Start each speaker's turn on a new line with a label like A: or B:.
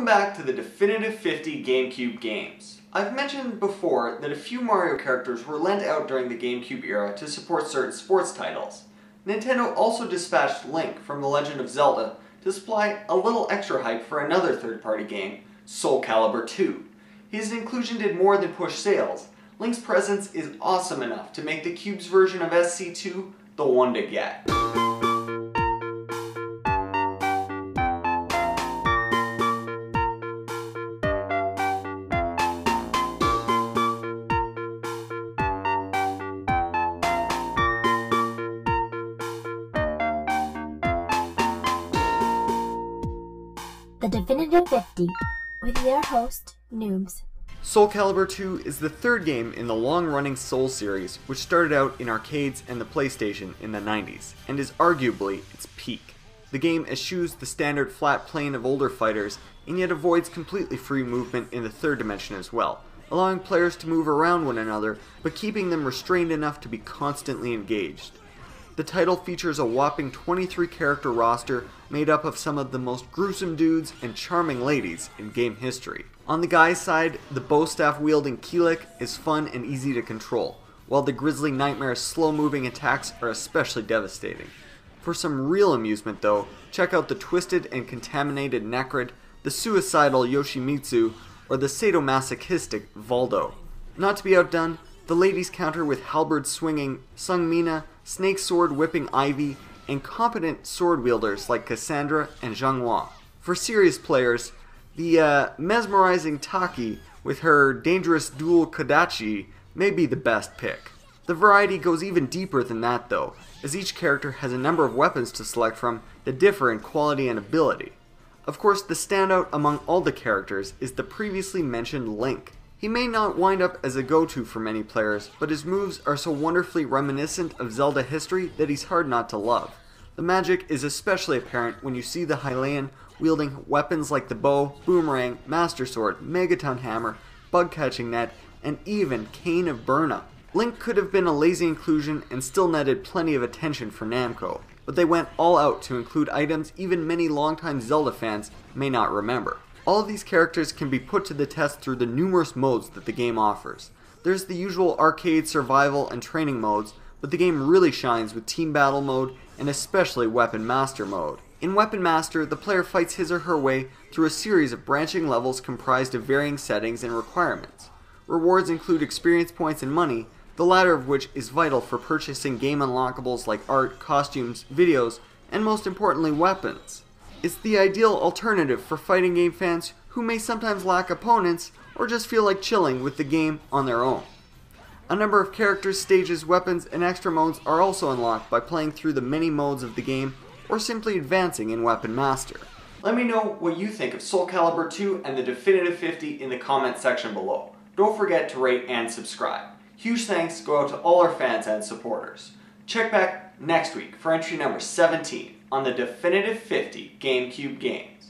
A: Welcome back to the Definitive 50 GameCube games. I've mentioned before that a few Mario characters were lent out during the GameCube era to support certain sports titles. Nintendo also dispatched Link from The Legend of Zelda to supply a little extra hype for another third-party game, Soul Calibur II. His inclusion did more than push sales. Link's presence is awesome enough to make the Cube's version of SCII the one to get.
B: The Definitive 50, with your host, Noobs.
A: Soul Calibur II is the third game in the long-running Soul series, which started out in arcades and the PlayStation in the 90s, and is arguably its peak. The game eschews the standard flat plane of older fighters, and yet avoids completely free movement in the third dimension as well, allowing players to move around one another, but keeping them restrained enough to be constantly engaged. The title features a whopping 23 character roster made up of some of the most gruesome dudes and charming ladies in game history. On the guy's side, the bow staff wielding Kilik is fun and easy to control, while the grisly nightmare's slow moving attacks are especially devastating. For some real amusement though, check out the twisted and contaminated Necrid, the suicidal Yoshimitsu, or the sadomasochistic Voldo. Not to be outdone, the ladies counter with halberd swinging Sung Mina, snake sword whipping Ivy, and competent sword wielders like Cassandra and Zhanghua. For serious players, the mesmerizing Taki with her dangerous dual Kodachi may be the best pick. The variety goes even deeper than that though, as each character has a number of weapons to select from that differ in quality and ability. Of course, the standout among all the characters is the previously mentioned Link. He may not wind up as a go-to for many players, but his moves are so wonderfully reminiscent of Zelda history that he's hard not to love. The magic is especially apparent when you see the Hylian wielding weapons like the bow, boomerang, master sword, megaton hammer, bug-catching net, and even Cane of Burna. Link could have been a lazy inclusion and still netted plenty of attention for Namco, but they went all out to include items even many longtime Zelda fans may not remember. All of these characters can be put to the test through the numerous modes that the game offers. There's the usual arcade, survival, and training modes, but the game really shines with Team Battle mode and especially Weapon Master mode. In Weapon Master, the player fights his or her way through a series of branching levels comprised of varying settings and requirements. Rewards include experience points and money, the latter of which is vital for purchasing game unlockables like art, costumes, videos, and most importantly, weapons. It's the ideal alternative for fighting game fans who may sometimes lack opponents or just feel like chilling with the game on their own. A number of characters, stages, weapons, and extra modes are also unlocked by playing through the many modes of the game or simply advancing in Weapon Master. Let me know what you think of Soul Calibur II and the Definitive 50 in the comment section below. Don't forget to rate and subscribe. Huge thanks go out to all our fans and supporters. Check back next week for entry number 17 on the Definitive 50 GameCube games.